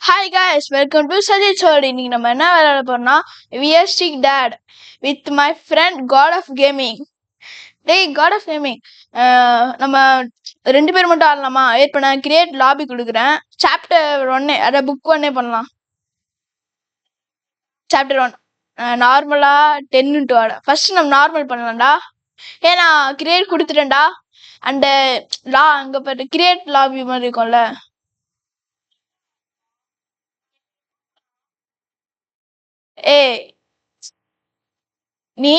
Hi guys, welcome to Sajid Chowdhury. இன்னைக்கு நம்ம என்ன விளையாட போறோம்னா VSTick Dad with my friend God of Gaming. டேய் God of Gaming, நம்ம ரெண்டு பேர் மட்டும் ஆடலாமா? வெயிட் பண்ண கிரியேட் லாபி கொடுக்குறேன். சாப்டர் 1 அத புக் 1 பண்ணலாம். சாப்டர் 1 நார்மலா 10 டு ஆட. ஃபர்ஸ்ட் நம்ம நார்மல் பண்ணலாம்டா. ஏன்னா கிரியேட் கொடுத்துட்டேன்டா. அண்ட் அங்க பாரு கிரியேட் லாபி மாதிரி இருக்கும்ல. ஏய் நீ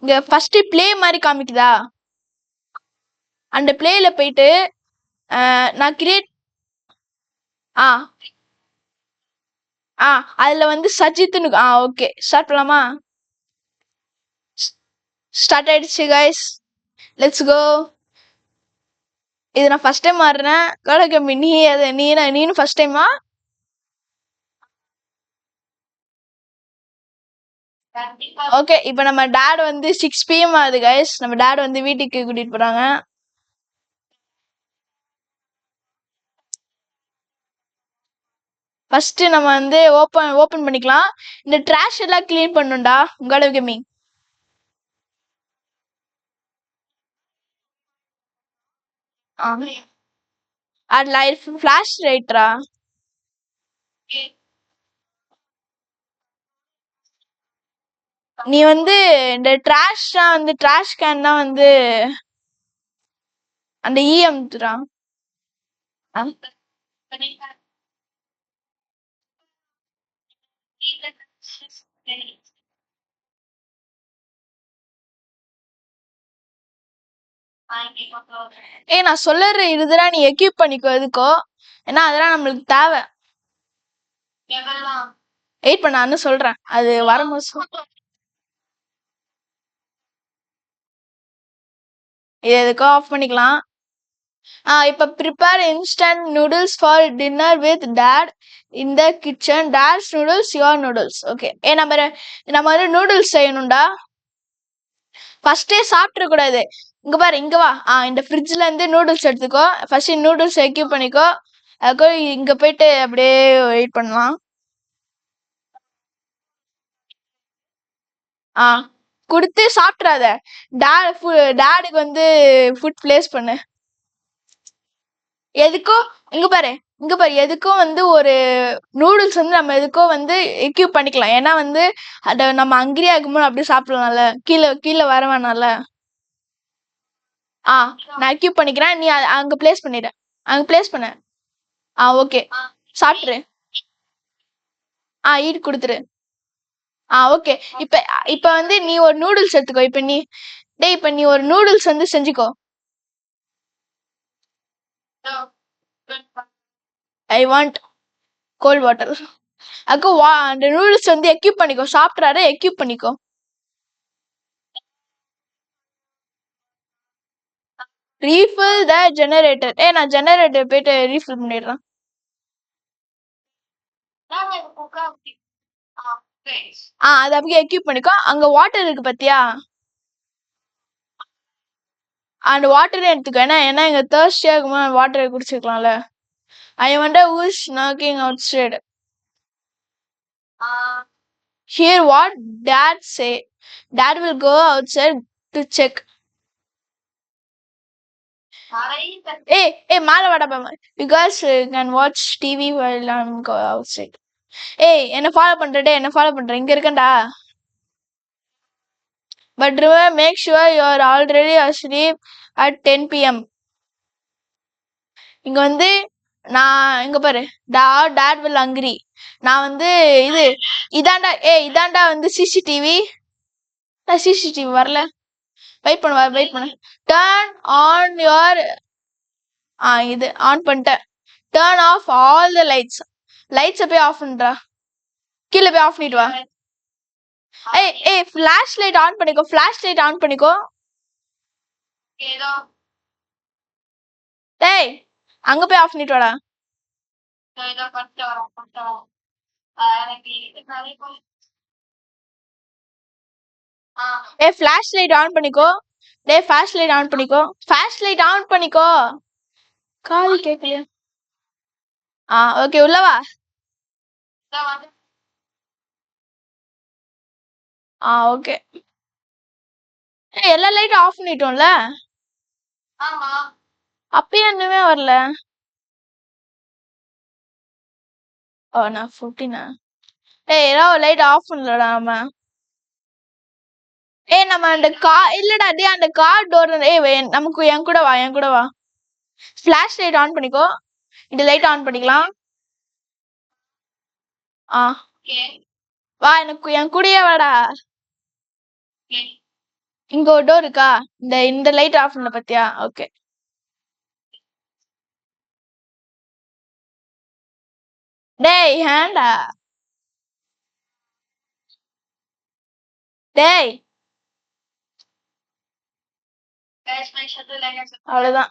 இங்க ஃபர்ஸ்ட் ப்ளே மாதிரி காமிக்குதா? அந்த பிளேல போயிட்டு நான் கிரியேட் ஆ ஆ அதுல வந்து சஜித்னு ஓகே ஸ்டார்ட் பண்ணலாமா? ஸ்டார்ட் ஆயிடுச்சு கைஸ், லெட்ஸ் கோ. இது நான் ஃபர்ஸ்ட் டைம் ஆடுறேன். கம்பி நீ அது நீனும் ஃபர்ஸ்ட் டைமா? ஓகே, இப்போ நம்ம டாட் வந்து 6 PM ஆகுது கைஸ். நம்ம டாட் வந்து வீட்டுக்கு கூட்டிட்டு போறாங்க. ஃபர்ஸ்ட் நம்ம வந்து ஓபன் பண்ணிக்கலாம். இந்த ட்ராஷ் எல்லாம் கிளீன் பண்ணும்டா உங்களோட கேமிங். அது லைட் ஃபிளாஷ் லைட்ரா. நீ வந்து இந்த ட்ராஷ்லாம் வந்து ட்ராஷ் கேன் தான் வந்து அந்த அமுத்துறா. நான் சொல்லுற இதுதான் நீ எக்யூப் பண்ணிக்கோ எதுக்கோ, ஏன்னா அதெல்லாம் நம்மளுக்கு தேவை. வெயிட் பண்ணான்னு சொல்றேன், அது வரும்போது இது எதுக்கோ ஆஃப் பண்ணிக்கலாம். இப்ப prepare instant noodles for dinner with dad in the kitchen. Dad's noodles your noodles. Okay, நம்ம வந்து நூடுல்ஸ் செய்யணும்டா. ஃபர்ஸ்டே சாப்பிட்ற கூடாது. இங்க பாரு, இங்க வா. இந்த ஃப்ரிட்ஜ்ல இருந்து நூடுல்ஸ் எடுத்துக்கோ. ஃபர்ஸ்ட் நூடுல்ஸ் எக்யூப் பண்ணிக்கோ. அதுக்கு இங்க போயிட்டு அப்படியே வெயிட் பண்ணலாம். குடுத்து சாப்பிட்றாத. டாடுக்கு வந்து ஃபுட் பிளேஸ் பண்ணு. எதுக்கோ இங்க பாரு எதுக்கும் வந்து ஒரு நூடுல்ஸ் வந்து நம்ம எதுக்கோ வந்து எக்யூப் பண்ணிக்கலாம். ஏன்னா வந்து அத நம்ம அங்கிரியா இருக்கும்போது அப்படியே சாப்பிடலாம்ல. கீழே கீழே வர வேணாம்ல. நான் எக்யூப் பண்ணிக்கிறேன். நீ அங்க பிளேஸ் பண்ணிடு. அங்க பிளேஸ் பண்ண. ஓகே, சாப்பிட்ரு. ஈடு கொடுத்துரு. ஓகே. இப்ப இப்ப வந்து நீ ஒரு நூடுல்ஸ் எடுத்துக்கோ. இப்ப நீ ஒரு நூடுல்ஸ் வந்து செஞ்சுக்கோ. I want cold water. அக்கோ அந்த நூடுல்ஸ் வந்து எக்யூப் பண்ணிக்கோ. சாப்பிட்றாரு, எக்யூப் பண்ணிக்கோ. Refill the generator. நான் ஜெனரேட்டர் போயிட்டு ரீஃபில் பண்ணிடுறேன். அது அப்படியே எக்யூப் பண்ணிக்கோ. அங்க வாட்டர் இருக்கு பாத்தியா? அந்த வாட்டரே எடுத்துக்கோ. ஏன்னா எங்க தர்ஸ்டியா இருக்கும்போது water குடிச்சிருக்கலாம்ல. I wonder who's knocking outside. Hear what Dad say. Dad will go outside to check. மேல வாடா. You guys can watch TV while I'm go outside. என்ன ஃபாலோ பண்ற. இங்க இருக்கேன்டா. But remember, make sure you are already asleep at 10 PM. இங்க வந்து நான் இங்க பாரு, டாட் will hungry. நான் வந்து இதாண்டா வந்து சிசிடிவி. சிசிடிவி வரல. வெயிட் பண்ணு. டர்ன் ஆன் யுவர் இது ஆன் பண்ணிட்டேன். Turn of all the lights போய் ஆஃப் பண்றா. கீழே போய் ஆஃப் பண்ணிட்டு வா. ஃபிளாஷ் லைட் ஆன் பண்ணிக்கோ. டேய், அங்க போய் ஆஃப் பண்ணிட்டு வாடா. ஃபிளாஷ் லைட் ஆன் பண்ணிக்கோ. ஃபிளாஷ் லைட் ஆன் பண்ணிக்கோ. காது கேட்கலையா? ஓகே உள்ளவா. ஓகே. எல்லா லைட்டும் ஆஃப் பண்ணிட்டோம்ல. அப்பயே இன்னுமே வரல. நான் 15. ஏதோ லைட் ஆஃப் பண்ணலடா நம்ம. நம்ம அந்த இல்லடா டே அந்த கார் டோர் நமக்கு என் கூட வா. ஃபிளாஷ் லைட் ஆன் பண்ணிக்கோ. இந்த லைட் ஆன் பண்ணிக்கலாம். வா எனக்கு என் கூடயே வாடா. இங்க ஒரு டோர் இருக்கா? இந்த லைட் ஆஃப் பண்ணல பாத்தியா? ஓகே. டேய் ஹேண்டா. டேய் அவ்வளவுதான்.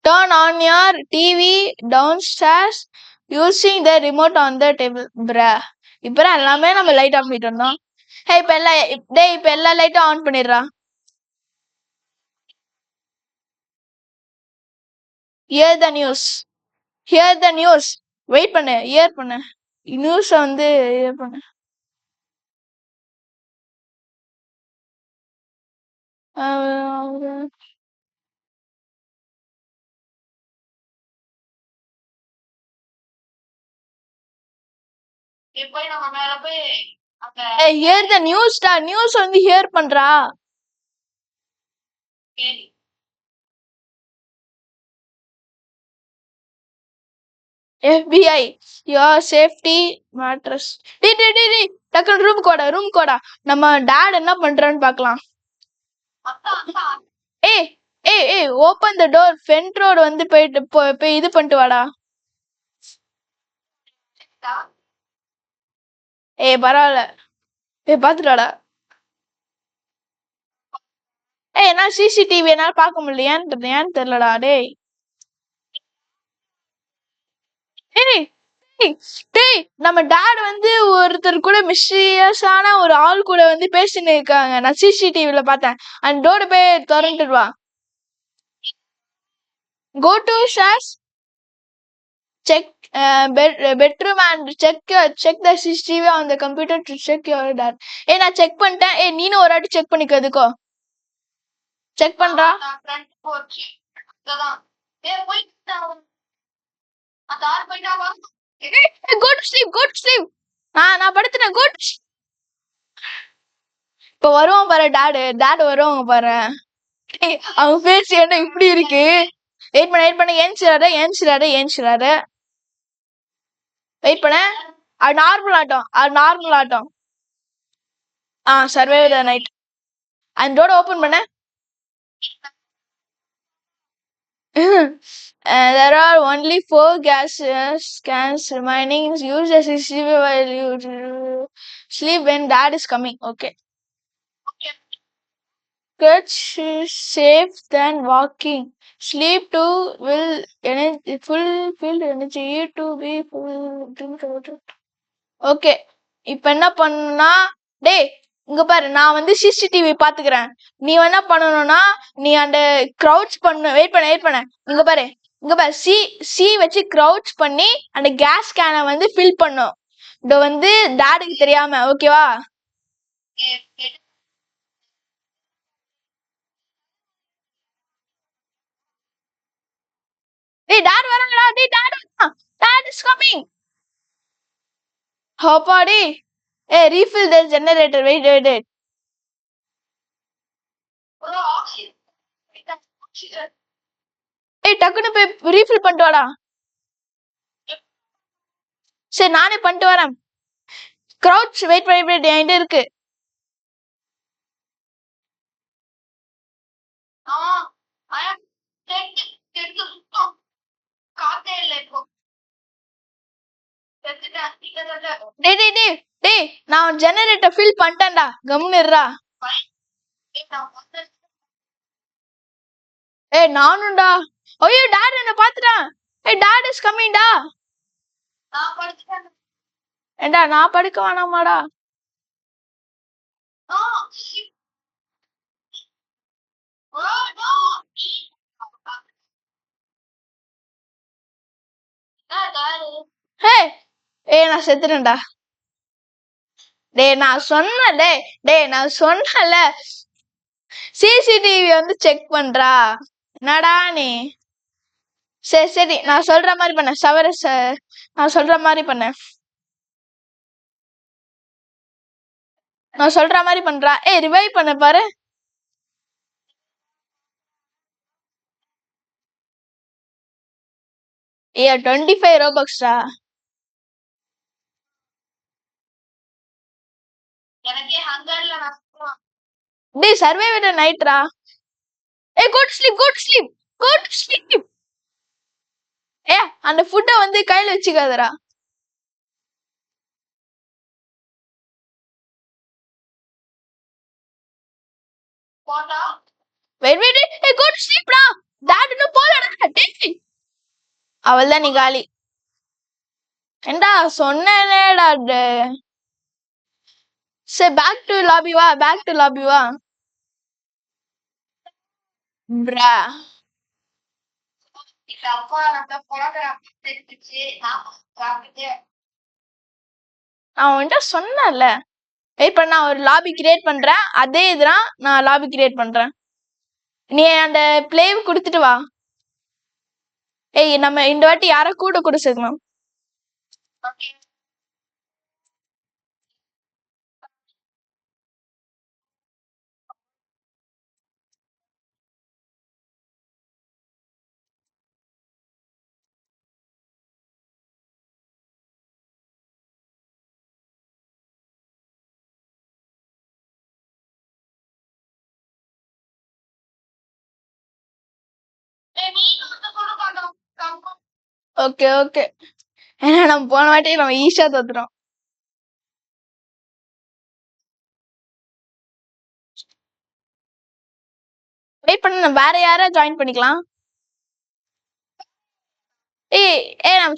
Turn on your TV downstairs using the remote on the table. இப்ப எல்லாமே நம்ம லைட் ஆஃப் பண்ணிட்டு இருந்தோம். இப்ப எல்லா லைட்டும் ஆன் பண்ணிடுறா. Hear the news. வெயிட் பண்ணு. ஹியர் பண்ணு. நியூஸ் வந்து ஹியர் பண்ணு. ஹியர் த நியூஸ்டா. நியூஸ் வந்து ஹியர் பண்றா. FBI your safety matters. டேய் டக்குனு ரூம் கோடா. நம்ம டாட் என்ன பண்றான்னு பார்க்கலாம். Open the door. Front road வந்து போய் இது பண்ணிட்டு வாடா. பரவாயில்ல. பாத்துட்டாடா. என்ன சிசிடிவி என்னால பார்க்க முடியல. ஏன்னு தெரியலடா. டேய் நம்ம டாட் வந்து ஒருத்தர் கூட மிஸ்டீரியஸான ஒரு ஆள் கூட வந்து பேசின்னு இருக்காங்க. நான் சிசிடிவில பார்த்தேன். அந்த டோர் போய் திறந்துட்டு வா. Go to stairs. Check bedroom and check the CCTV on the computer to check your dad. நான் செக் பண்ணிட்டேன். நீனும் ஒரு வாட்டி செக் பண்ணிக்கிறதுக்கோ. செக் பண்றா. Go to sleep. நான் படுத்துறேன். Go to sleep. இப்ப வருவான் பாரு டாட் வருவாங்க பாரு. அவன் பேச்சு என்ன இப்படி இருக்கு? வெயிட் பண்ண ஏன்ச்சிராரு. வெயிட் பண்ண. அது நார்மல் ஆட்டம். Survey the night. அந்த டோர் ஓபன் பண்ண. There are only 4 gas cans remaining. Use the CCTV while you sleep when dad is coming. Okay. Get safe than walking. Sleep too will fulfill energy to be full. Drink water. Okay. இப்ப என்ன பண்ணா? டேய் இங்க பாரு. நான் வந்து CCTV பாத்துக்கிறேன். நீ என்ன பண்ணணும்னா நீ அந்த க்ரௌச் பண்ணு. வெயிட் பண்ண. இங்க பாரு. சி வச்சு க்ரௌச் பண்ணி அந்த கேஸ் கேனை வந்து ஃபில் பண்ணும். இது வந்து டாடுக்கு தெரியாம. ஓகேவா? டேய் டாட் வராங்கடா. Dad is coming. ஹோப்பாடி. Refill the generator. வெயிட். டக்குன்னு போய் ரீஃபில் பண்ணிட்டு வாடா. சரி நானே பண்ணிட்டு வரேன். க்ரௌச். வெயிட் என்கிட்ட இருக்கு. டேய் நான் ஜெனரேட்டர் ஃபில் பண்ணிட்டேன்டா. கம்முன்னு இருடா. நானும்டா. ஐயோ டாட் என்ன பாத்துட்டான். Dot is கமிங்டா. நான் படுக்க வேணாமாடா. ஹே நான் செத்துறேன்டா. நான் சொன்னல. நான் சொன்னல சிசிடிவி வந்து செக் பண்றா. என்னடா நீ? சரி சரி, நான் சொல்ற மாதிரி பண்ண சவர நான் சொல்ற மாதிரி பண்ண. நான் சொல்ற மாதிரி பண்றா. ரிவைவ் பண்ண பாரு. ஏ 25 ரோபக்ஸ்டா. சர்வைவர் நைட்ரா. Go to sleep, go to sleep, go to sleep. அந்த ஃபுட்டை வந்து கையில வச்சுக்காதடா. வெயிட் வெயிட், கோ டு ஸ்லீப்டா. டாட் இன்னும் போலடா. அவள்தான் நீ காலி. ஏண்டா சொன்னேனேடா. சரி பேக் டு லாபி வா, பேக் டு லாபி வா. பிரா நான் உன்கிட்ட சொன்னேன்ல. வெயிட் பண்ண, நான் ஒரு லாபி கிரியேட் பண்றேன். அதே இதுதான் நான் லாபி கிரியேட் பண்றேன். நீ அந்த பிளேவ் கொடுத்துட்டு வா. நம்ம இந்த வாட்டி யார கூட கூட சேர்க்கணும். Okay okay. ஏன்னா நம்ம போன வாட்டி நம்ம ஈஸியா தோத்துறோம். வெயிட் பண்ண, நம்ம வேற யாரா ஜாயின் பண்ணிக்கலாம். நம்ம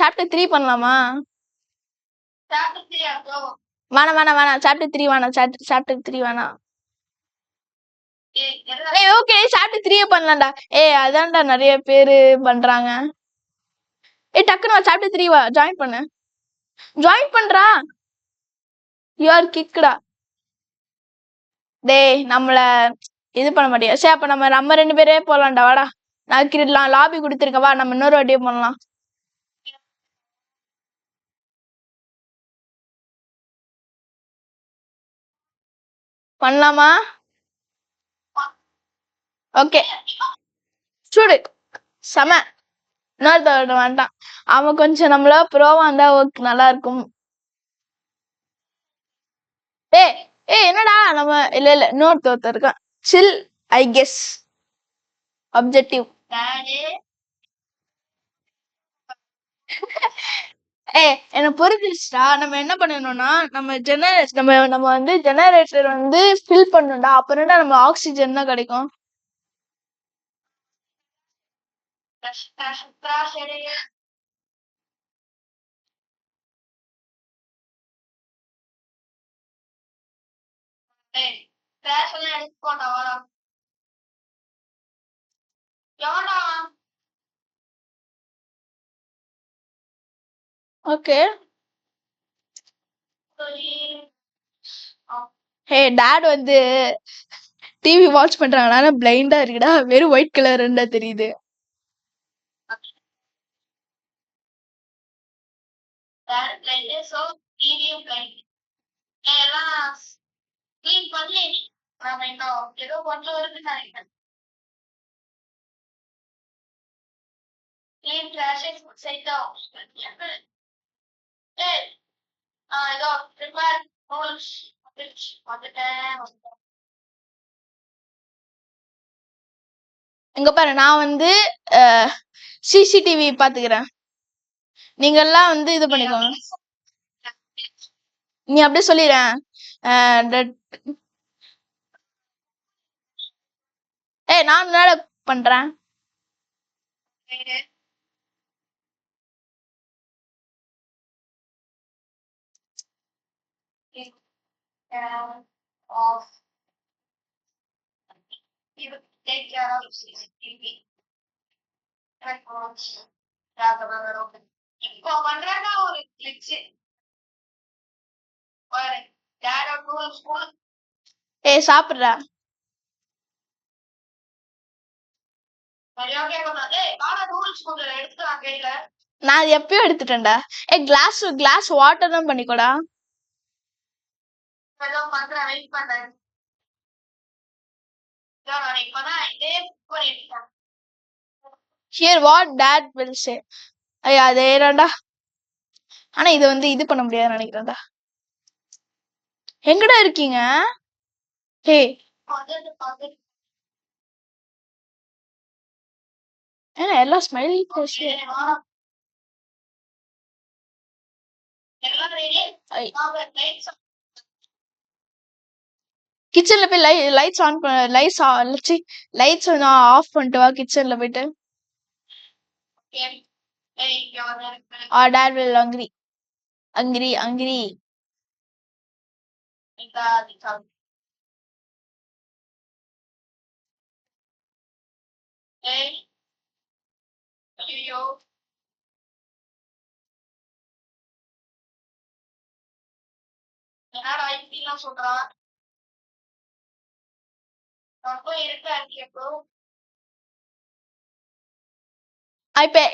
சாப்டர் 3 பண்ணலாமா? வேணாம் வேணாம் வேணாம், சாப்டர் 3 வேணாம், சாப்டர் 3 வேணாம். Okay chapter 3 பண்ணலாம்டா. அதான்டா நிறைய பேரு பண்றாங்க. டக்குனு சாப்டர் 3 வா, ஜாயின் பண்ணு. ஜாயின் பண்றா. யூ ஆர் கிக்டா. நம்மள இது பண்ண மாட்டியா? சரி அப்ப நம்ம 2 பேரே போலாம்டா. வாடா, நான் லாபி கொடுத்துருக்கேன். வா நம்ம இன்னொரு வாட்டியே பண்ணலாம். பண்ணலாமா? ஓகே சூடு செம. இன்னொருத்த வேண்டாம், அவன் கொஞ்சம் நம்மள ப்ரோவா இருந்தா நல்லா இருக்கும். என்னடா நம்ம இல்ல இல்ல இன்னொருத்த இருக்கான். சில் ஐ கெஸ் அப்ஜெக்டிவ். என்ன புரிஞ்சிருச்சுடா. நம்ம என்ன பண்ணணும்னா, நம்ம வந்து ஜெனரேட்டர் வந்து ஃபில் பண்ணணும்டா. அப்புறம் நம்ம ஆக்சிஜன் தான் கிடைக்கும். ஓகே. டாட் வந்து டிவி வாட்ச் பண்றாங்க, பிளைண்டா இருக்குடா. வெறும் ஒயிட் கலர் ரெண்டா தெரியுது. இங்க பாரு, நான் வந்து சிசிடிவி பாத்துக்கிறேன். நீங்க எல்லாம் வந்து இது பண்ணிக்கோங்க. நீ அப்படியே சொல்லிடுறேன். நான் என்ன பண்றேன்? ஏய் சாப்பிடுறா. நான் எப்பயோ எடுத்துட்டேன்டா. கிளாஸ் வாட்டர் தான் பண்ணிக்கோடா. Here what dad will say. ஐயா அதேதான்டா. ஆனா இது இது பண்ண முடியாதுன்னு நினைக்கிறேன்டா. எங்கடா இருக்கீங்க? ஹே ஏன்னா எல்லாம் ஸ்மைலி பேசி கிச்சன்ல போய் லைட்ஸ் ஆன் லைட்ஸ் ஆஃப் பண்ணிட்டு வா கிச்சன்ல போயிட்டு. Dad will angry.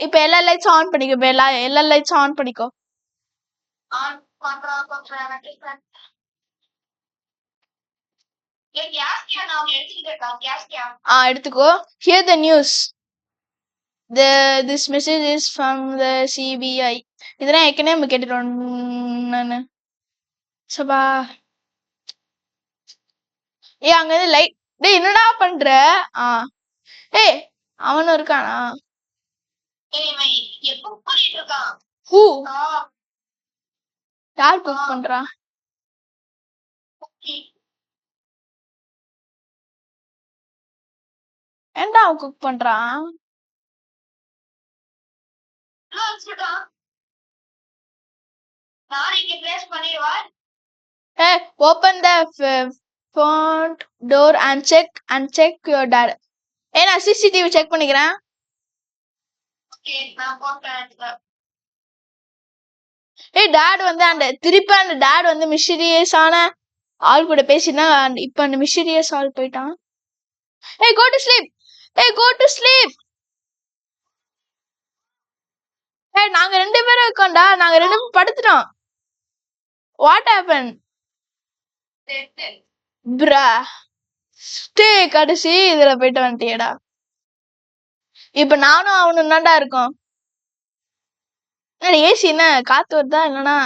இப்ப எல்லா லைட்ஸும் ஆன் பண்ணிக்கோ. இப்ப எல்லா லைட்ஸும் ஆன் பண்ணிக்கோ. எடுத்துக்கோ. Hear the news. This message is from the CBI. இதெல்லாம் ஏற்கனவே நம்ம கேட்டுட்டோம் நானு. சபா ஏய் அங்க லைட். டேய் என்னடா பண்ற? ஏய் அவனும் இருக்கானா? ஹூ யார் குக் பண்றா? ஏன்டா அவன் குக் பண்றான்? Hey, open the front door and check your dad. ஏய் நான் CCTV செக் பண்ணிக்கிறேன். ஏய் டாட் அந்த திருப்பி அந்த டாட் மிஸ்டீரியஸான ஆள் கூட பேசினா இப்ப அந்த மிஸ்டீரியஸ் ஆள் போயிட்டான். ஏய் go to sleep. ஏய் நாங்க ரெண்டு பேரும் இருக்கோம்டா. நாங்க ரெண்டு பேரும் படுத்துட்டோம். What happened? Bruh. கடைசி இதுல போயிட்டு வந்துட்டியடா. இப்ப நானும் அவனும் தான்டா இருக்கோம். ஏசி என்ன காத்து வருதா இல்லனா?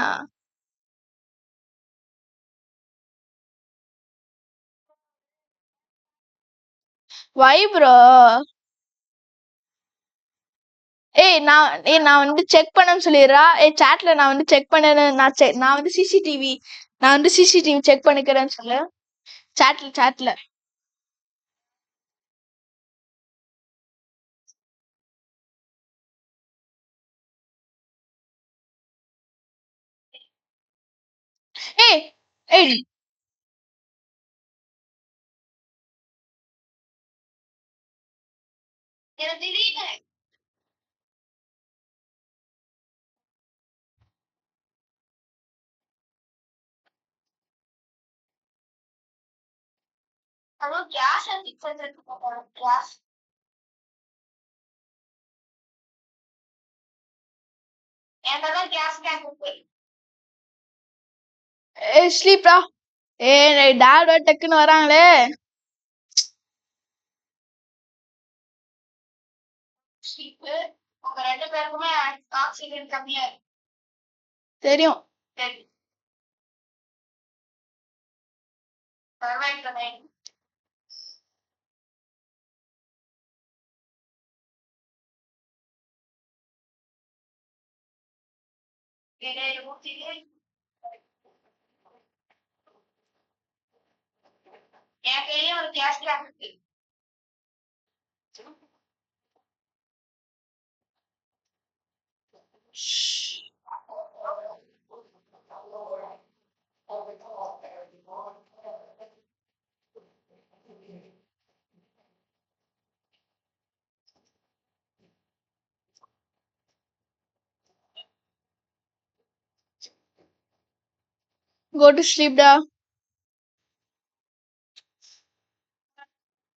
Why bro? நான் செக் பண்ணேன்னு சொல்லிடுறா. சாட்ல நான் செக் பண்ணேன்னு நான் சிசிடிவி செக் பண்ணிக்கிறேன்னு சொல்லு. சாட்ல ஏய் ஏய் ஸ்லீப்டா. டாட் டக்குன்னு வராங்களே. தெரியும். Go to sleep, da.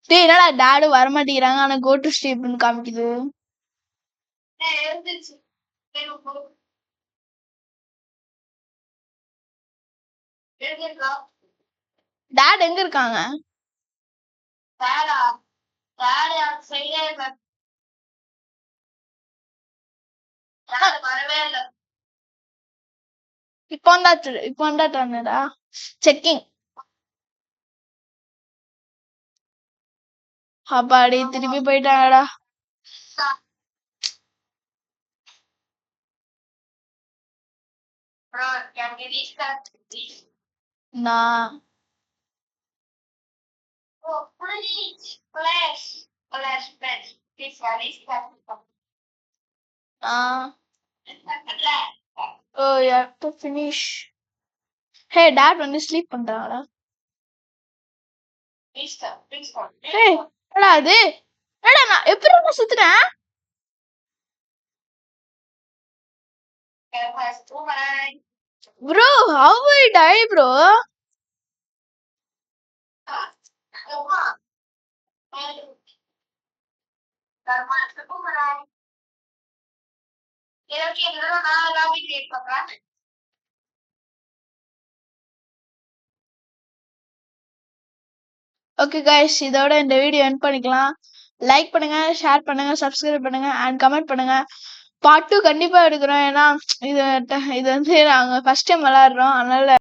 டேய் என்னடா டாடு வர மாட்டேங்கிறாங்க ஆனா கோ டு ஸ்லீப்னு காமிக்குது. டாட் எங்க இருக்காங்க? இப்போ வந்தாடா செக்கிங். அப்பாடி திருப்பி போயிட்டாங்கடா. நான் oh you have to finish. Hey dad வந்து ஸ்லீப் பண்றாங்கடா. Hey என்னடா அது? என்னடா நான் எப்படி சுத்துறேன்? Bro, how will I die, bro? Okay guys, இதோட இந்த வீடியோ எண்ட் பண்ணிக்கலாம். லைக் பண்ணுங்க, ஷேர் பண்ணுங்க, சப்ஸ்கிரைப் பண்ணுங்க அண்ட் கமெண்ட் பண்ணுங்க. பார்ட் 2 கண்டிப்பா எடுக்கிறோம். ஏன்னா இது வந்து நாங்க ஃபர்ஸ்ட் டைம் விளையாடுறோம், அதனால